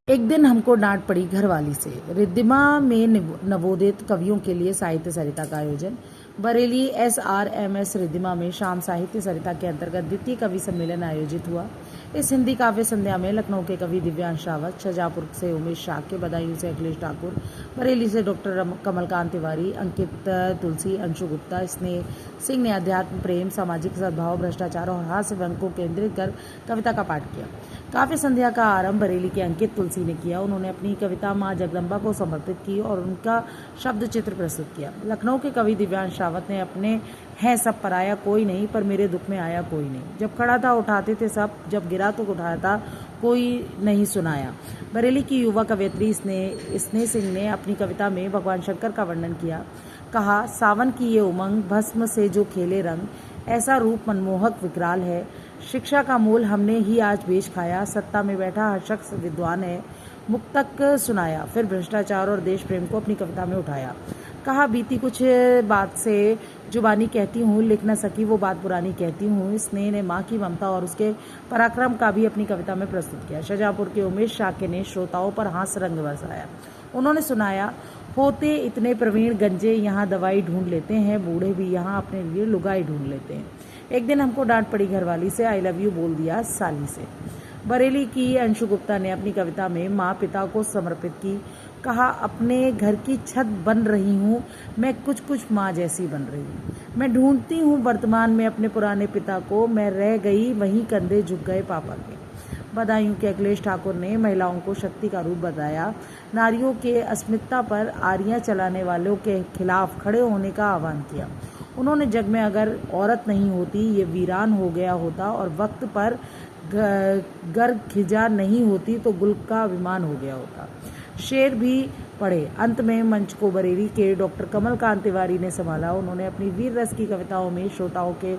एक दिन हमको डांट पड़ी घरवाली से। रिद्धिमा में नवोदित कवियों के लिए साहित्य सरिता का आयोजन। बरेली SRMS रिद्धिमा में शाम साहित्य सरिता के अंतर्गत द्वितीय कवि सम्मेलन आयोजित हुआ। इस हिंदी काव्य संध्या में लखनऊ के कवि दिव्यांश रावत, शाहजहाँपुर से उमेश शाक्य, बदायूं से अखिलेश ठाकुर, बरेली से डॉक्टर कमलकांत तिवारी, अंकित तुलसी, अंशु गुप्ता, स्नेह सिंह ने अध्यात्म, प्रेम, सामाजिक सद्भाव, भ्रष्टाचार और हास्य व्यंग को केंद्रित कर कविता का पाठ किया। काव्य संध्या का आरंभ बरेली के अंकित तुलसी ने किया। उन्होंने अपनी कविता मां जगदम्बा को समर्पित की और उनका शब्द चित्र प्रस्तुत किया। लखनऊ के कवि दिव्यांश रावत ने अपने है सब पराया कोई नहीं, पर मेरे दुख में आया कोई नहीं, जब खड़ा था उठाते थे सब, जब गिरा तो उठाया था कोई नहीं सुनाया। बरेली की युवा कवयित्री स्नेह सिंह ने अपनी कविता में भगवान शंकर का वर्णन किया। कहा, सावन की ये उमंग, भस्म से जो खेले रंग, ऐसा रूप मनमोहक विकराल है। शिक्षा का मूल हमने ही आज बेच खाया, सत्ता में बैठा हर शख्स विद्वान है। मुक्तक सुनाया, फिर भ्रष्टाचार और देश प्रेम को अपनी कविता में उठाया। कहा, बीती कुछ बात से जुबानी कहती हूँ, लिख न सकी वो बात पुरानी कहती हूँ। स्नेह ने माँ की ममता और उसके पराक्रम का भी अपनी कविता में प्रस्तुत किया। शाहजहाँपुर के उमेश शाक्य ने श्रोताओं पर हास रंग बरसाया। उन्होंने सुनाया, होते इतने प्रवीण गंजे यहाँ दवाई ढूंढ लेते हैं, बूढ़े भी यहाँ अपने लिए लुगाई ढूंढ लेते हैं। एक दिन हमको डांट पड़ी घरवाली से, आई लव यू बोल दिया साली से। बरेली की अंशु गुप्ता ने अपनी कविता में माँ पिता को समर्पित की। कहा, अपने घर की छत बन रही हूँ मैं, कुछ कुछ माँ जैसी बन रही हूँ। मैं ढूंढती हूँ वर्तमान में अपने पुराने पिता को, मैं रह गई वहीं कंधे झुक गए पापा के। बदायूं के अखिलेश ठाकुर ने महिलाओं को शक्ति का रूप बताया। नारियों के अस्मिता पर आरियां चलाने वालों के खिलाफ खड़े होने का आह्वान किया। उन्होंने जग में अगर औरत नहीं होती ये वीरान हो गया होता, और वक्त पर गर खिजा नहीं होती तो गुल का विमान हो गया होता। शेर भी पढ़े। अंत में मंच को बरेली के डॉक्टर कमलकांत तिवारी ने संभाला। उन्होंने अपनी वीर रस की कविताओं में श्रोताओं के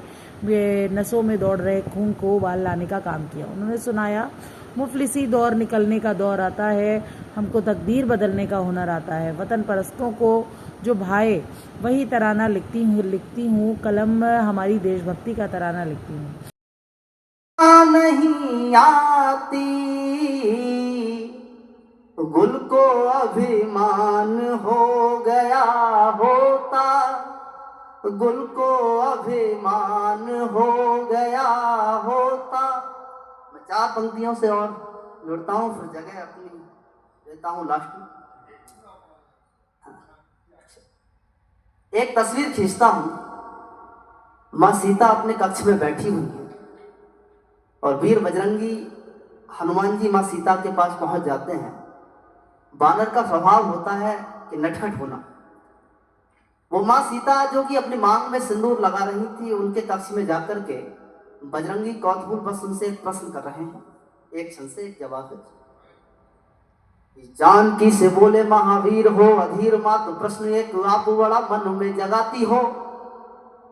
नसों में दौड़ रहे खून को उबाल लाने का काम किया। उन्होंने सुनाया, मुफलिसी दौर निकलने का दौर आता है, हमको तकदीर बदलने का हुनर आता है। वतन परस्तों को जो भाए वही तराना लिखती हूँ, कलम हमारी देशभक्ति का तराना लिखती हूँ। नहीं आती गुल को अभिमान हो गया होता, गुल को अभिमान हो गया होता। मैं 4 पंक्तियों से और जुड़ता हूँ, फिर जगह अपनी देता हूँ लास्ट में। एक तस्वीर खींचता हूँ, माँ सीता अपने कक्ष में बैठी हुई है और वीर बजरंगी हनुमान जी माँ सीता के पास पहुंच जाते हैं। बानर का स्वभाव होता है कि नटखट होना। वो माँ सीता जो कि अपनी मांग में सिंदूर लगा रही थी, उनके कक्ष में जाकर के बजरंगी कौतूहल बस उनसे एक प्रश्न कर रहे हैं। एक क्षण से एक जवाब है। जानकी से बोले, महावीर हो अधीर मात, प्रश्न एक आप बड़ा मन में जगाती हो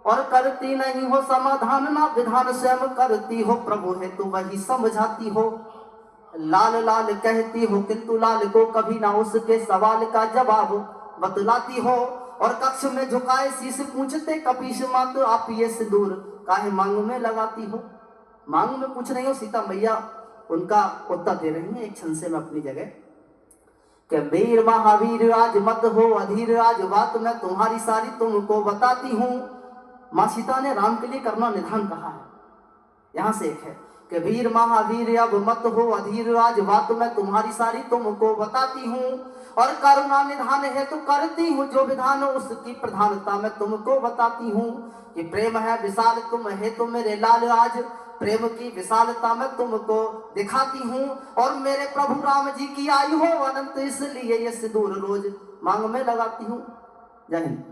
और करती नहीं हो समाधान, ना विधान स्वयं करती हो, प्रभु है तो वही समझाती हो। लाल लाल कहती हो किंतु लाल को कभी ना उसके सवाल का जवाब बतलाती हो। और कक्ष में झुकाए शीश पूछते कपीश मात, आप ये सिंदूर काहे मांग में लगाती हो। मांग में पूछ रही हो सीता मैया, उनका उत्तर दे रही है। एक क्षण से मैं अपनी जगह कि वीर महावीर आज मत हो अधीर, आज बात मैं तुम्हारी सारी तुमको बताती हूँ। माँ सीता ने राम के लिए करुणा निधान कहा है। यहां से एक है कि वीर महावीर अब मत हो अधीर, आज बात मैं तुम्हारी सारी तुमको बताती हूँ। और करुणा निधान है तो करती हूँ जो विधान, उसकी प्रधानता मैं तुमको बताती हूँ। कि प्रेम है विशाल तुम है तो मेरे लाल, आज प्रेम की विशालता मैं तुमको दिखाती हूँ। और मेरे प्रभु राम जी की आयु हो अनंत, इसलिए ये सिंदूर रोज मांग में लगाती हूँ। जय हिंद।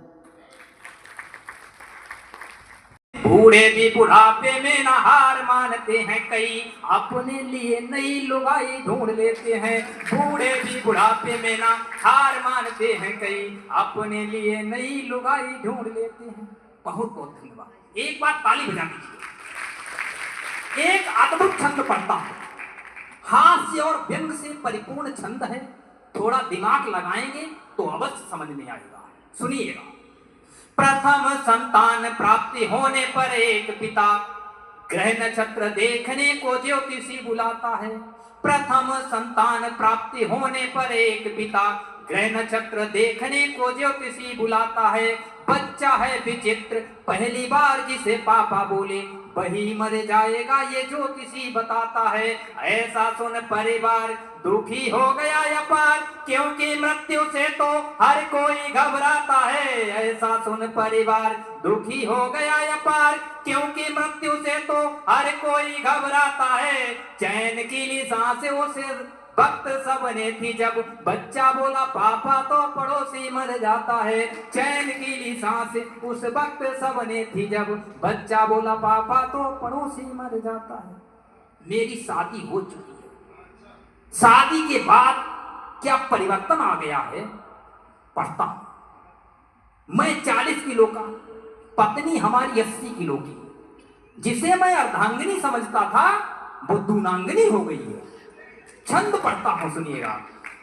बूढ़े भी बुढ़ापे में न हार मानते हैं कई, अपने लिए नई लुगाई ढूंढ लेते हैं। बूढ़े भी बुढ़ापे में न हार मानते हैं कई, अपने लिए नई लुगाई ढूंढ लेते हैं। बहुत बहुत धन्यवाद। एक बार ताली बजा दीजिए। एक अद्भुत छंद पढ़ता हूं, हास्य और व्यंग से परिपूर्ण छंद है। थोड़ा दिमाग लगाएंगे तो अवश्य समझ में आएगा। सुनिएगा। प्रथम संतान प्राप्ति होने पर एक पिता ग्रह नक्षत्र देखने को ज्योतिषी बुलाता है। प्रथम संतान प्राप्ति होने पर एक पिता ग्रह नक्षत्र देखने को ज्योतिषी बुलाता है। बच्चा है विचित्र, पहली बार जिसे पापा बोले वही मर जाएगा, ये ज्योतिषी बताता है। ऐसा सुन परिवार दुखी हो गया अपार, क्योंकि मृत्यु से तो हर कोई घबराता है। ऐसा सुन परिवार दुखी हो गया अपार, क्योंकि मृत्यु से तो हर कोई घबराता है। चैन की ली सांसें उसे वक्त सबने थी, जब बच्चा बोला पापा तो पड़ोसी मर जाता है। चैन की ली सांसें उस वक्त सबने थी, जब बच्चा बोला पापा तो पड़ोसी मर जाता है। मेरी शादी हो चुकी है, शादी के बाद क्या परिवर्तन आ गया है पढ़ता हूं। मैं 40 किलो का, पत्नी हमारी 80 किलो की। जिसे मैं अर्धांगिनी समझता था वो दूनांगिनी हो गई है। छंद पढ़ता हूं, सुनिएगा।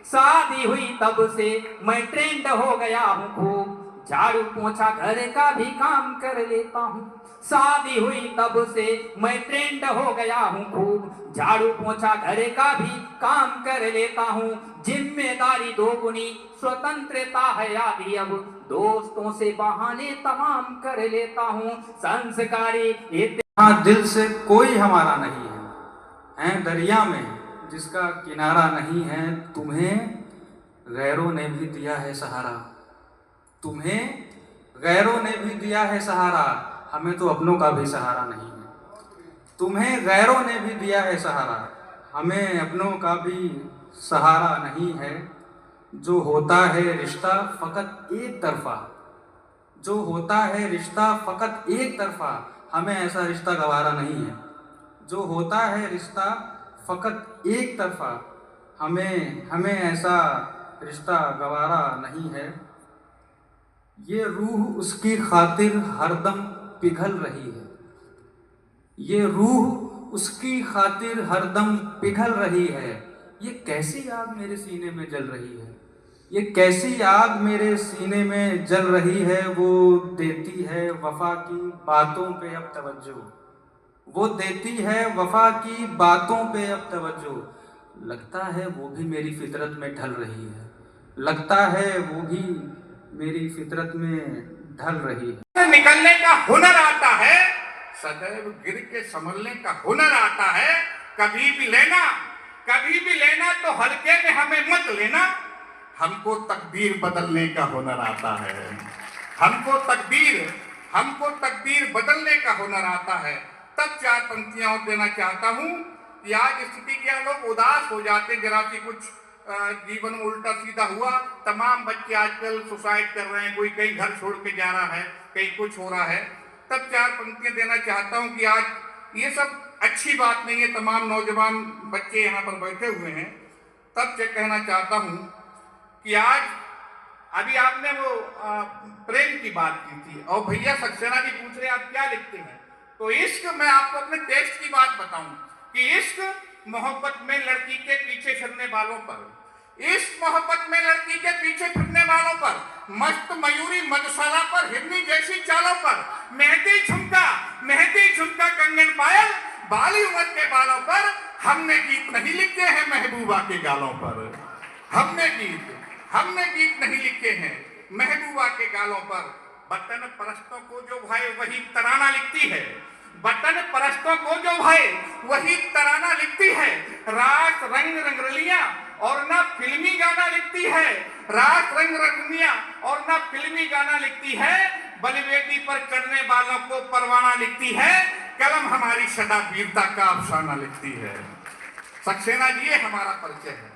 शादी हुई तब से मैं ट्रेंड हो गया हूं खूब, झाड़ू पोछा घर का भी काम कर लेता हूं। शादी हुई तब से मैं ट्रेंड हो गया हूं खूब, झाड़ू पोछा घर का भी काम कर लेता हूं। जिम्मेदारी दोगुनी, स्वतंत्रता है आधी, अब दोस्तों से बहाने तमाम कर लेता हूं। संस्कारी दिल से कोई हमारा नहीं है दरिया में जिसका किनारा नहीं है। तुम्हें गैरों ने भी दिया है सहारा, तुम्हें गैरों ने भी दिया है सहारा, हमें तो अपनों का भी सहारा नहीं है। तुम्हें गैरों ने भी दिया है सहारा, हमें अपनों का भी सहारा नहीं है। जो होता है रिश्ता फकत एक तरफा, जो होता है रिश्ता फकत एक तरफा, हमें ऐसा रिश्ता गवारा नहीं है। जो होता है रिश्ता फकत एक तरफा, हमें ऐसा रिश्ता गवारा नहीं है। ये रूह उसकी खातिर हरदम पिघल रही है, ये रूह उसकी खातिर हरदम पिघल रही है। ये कैसी आग मेरे सीने में जल रही है, ये कैसी आग मेरे सीने में जल रही है। वो देती है वफा की बातों पे अब तवज्जो, वो देती है वफा की बातों पे अब तवज्जो। लगता है वो भी मेरी फितरत में ढल रही है, लगता है वो भी मेरी फितरत में ढल रही है। निकलने का हुनर आता है, सदैव गिर के संभलने का हुनर आता है। कभी भी लेना तो हल्के में हमें मत लेना। हमको तकदीर बदलने का हुनर आता है, हमको तकदीर बदलने का हुनर आता है। तब 4 पंक्तियां और देना चाहता हूं कि आज स्थिति के लोग उदास हो जाते, जरा सी कुछ जीवन में उल्टा सीधा हुआ। तमाम बच्चे आजकल सुसाइड कर रहे हैं, कोई कहीं घर छोड़ के जा रहा है, कहीं कुछ हो रहा है। तब 4 पंक्तियां देना चाहता हूं कि आज ये सब अच्छी बात नहीं है। तमाम नौजवान बच्चे यहाँ पर बैठे हुए हैं। तब से कहना चाहता हूं कि आज अभी आपने वो प्रेम की बात की थी और भैया सक्सेना जी पूछ रहे आप क्या लिखते हैं। तो इश्क, मैं आपको अपने टेक्स्ट की बात बताऊं कि इश्क मोहब्बत में लड़की के पीछे फिरने वालों पर, इश्क मोहब्बत में लड़की के पीछे फिरने वालों पर, मस्त मयूरी मधुशाला पर, हिरनी जैसी चालों पर, मेहंदी झुमका कंगन पायल, बाली उम्र के बालों पर, हमने गीत नहीं लिखे हैं महबूबा के गालों पर। हमने गीत नहीं लिखे हैं महबूबा के गालों पर। बटन परस्तों को जो भाई वही तराना लिखती है, बटन परस्तों को जो भाई वही तराना लिखती है। रास रंग रंगरलियां और ना फिल्मी गाना लिखती है, रास रंग रंगरलियां और ना फिल्मी गाना लिखती है। बलिवेदी पर चढ़ने वालों को परवाना लिखती है, कलम हमारी सदा वीरता का अफसाना लिखती है। सक्सेना जी ये हमारा परिचय है।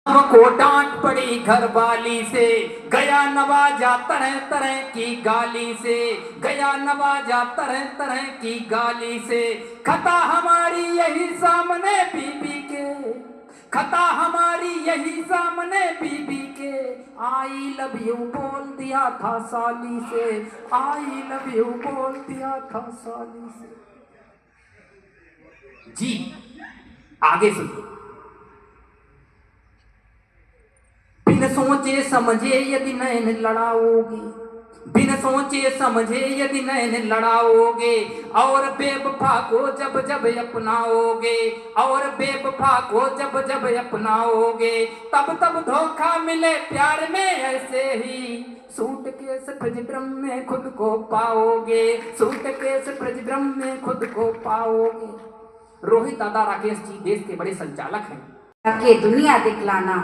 को डांट पड़ी घर वाली से, गया नवाजा तरह तरह की गाली से, गया नवाजा तरह तरह की गाली से। खता हमारी यही सामने बीबी के, खता हमारी यही सामने बीबी के। आई लव यू बोल दिया था साली से, आई लव यू बोल दिया था साली से। जी आगे सुनिए। बिन सोचे समझे यदि नैन लड़ाओगी, बिन सोचे समझे यदि नैन लड़ाओगे, और बेवफा को जब जब अपनाओगे, और बेवफा को जब जब अपनाओगे, तब तब धोखा मिले प्यार में ऐसे ही, सूटकेस ब्रजभ्रम में खुद को पाओगे, सूटकेस ब्रजभ्रम में खुद को पाओगे। रोहित दादा राकेश जी देश के बड़े संचालक हैं। के दुनिया दिखलाना,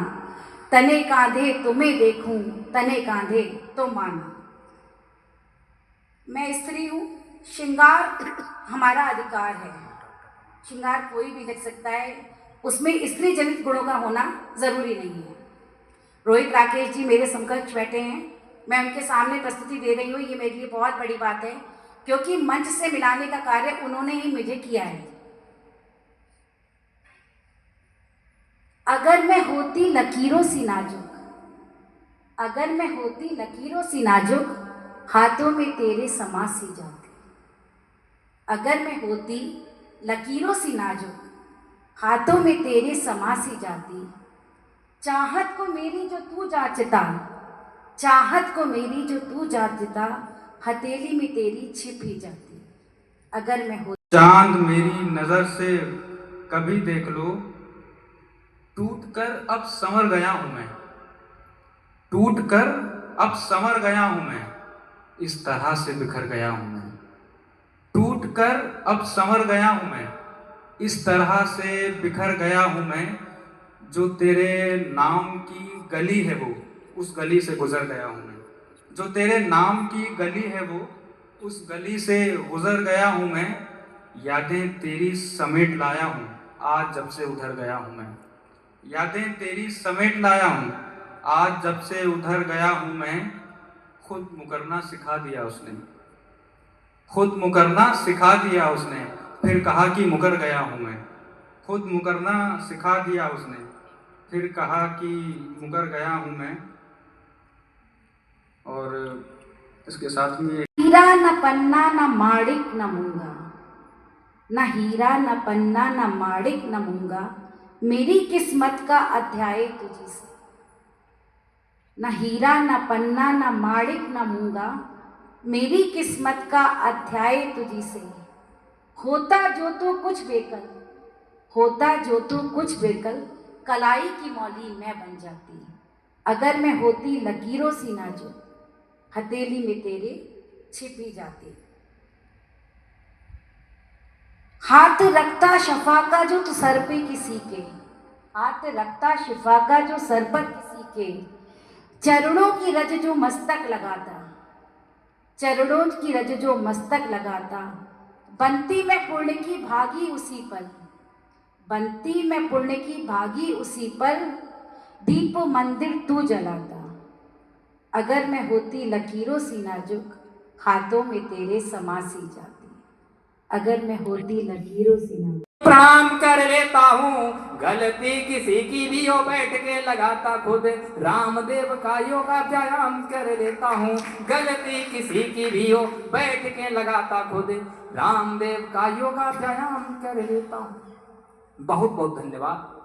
तने कांधे तुम्हें देखूं, तने कांधे तो माना। मैं स्त्री हूँ, श्रृंगार हमारा अधिकार है। श्रृंगार कोई भी रख सकता है, उसमें स्त्री जनित गुणों का होना जरूरी नहीं है। रोहित राकेश जी मेरे समकक्ष बैठे हैं, मैं उनके सामने प्रस्तुति दे रही हूँ। ये मेरे लिए बहुत बड़ी बात है, क्योंकि मंच से मिलाने का कार्य उन्होंने ही मुझे किया है। अगर मैं होती लकीरों सी नाजुक, अगर मैं होती लकीरों सी नाजुक, हाथों में तेरे समा सी जाती। अगर मैं होती लकीरों सी नाजुक, हाथों में तेरे समा सी जाती। चाहत को मेरी जो तू जांचता, चाहत को मेरी जो तू जांचता, हथेली में तेरी छिप ही जाती। अगर मैं होती चांद मेरी नजर से कभी देख लो, टूट कर अब संवर गया हूं मैं, टूट कर अब संवर गया हूं मैं, इस तरह से बिखर गया हूं मैं। टूट कर अब संवर गया हूं मैं, इस तरह से बिखर गया हूं मैं। जो तेरे नाम की गली है वो, उस गली से गुजर गया हूं मैं। जो तेरे नाम की गली है वो, उस गली से गुजर गया हूं मैं। यादें तेरी समेट लाया हूं, आज जब से उधर गया हूं मैं। यादें तेरी समेट लाया हूं, आज जब से उधर गया हूं मैं। खुद मुकरना सिखा दिया उसने, खुद मुकरना सिखा दिया उसने, फिर कहा कि मुकर गया हूं मैं। खुद मुकरना सिखा दिया उसने, फिर कहा कि मुकर गया हूं मैं। और इसके साथ में हीरा न पन्ना न माणिक न मूंगा, न हीरा न पन्ना न माणिक न मूंगा, मेरी किस्मत का अध्याय तुझी से। न हीरा न पन्ना न माणिक न मूंगा, मेरी किस्मत का अध्याय तुझी से। होता जो तो कुछ बेकल, होता जो तो कुछ बेकल, कलाई की मौली मैं बन जाती। अगर मैं होती लकीरों सी नाजुक, हथेली में तेरे छिप ही जाती। हाथ रखता शफा का जो तू सर पे किसी के, हाथ रखता शिफा का जो सर पर किसी के, चरणों की रज जो मस्तक लगाता, चरणों की रज जो मस्तक लगाता। बनती मैं पुण्य की भागी उसी पल, बनती मैं पुण्य की भागी उसी पल, दीप मंदिर तू जलाता। अगर मैं होती लकीरों सी नाजुक, हाथों में तेरे समा सी जाती। अगर मैं होती लकीरों सी नाजुक। प्रणाम कर लेता हूँ, गलती किसी की भी हो बैठ के लगाता खुद, रामदेव का योगा व्यायाम कर लेता हूँ। गलती किसी की भी हो बैठ के लगाता खुद, रामदेव का योगा व्यायाम कर लेता हूँ। बहुत बहुत धन्यवाद।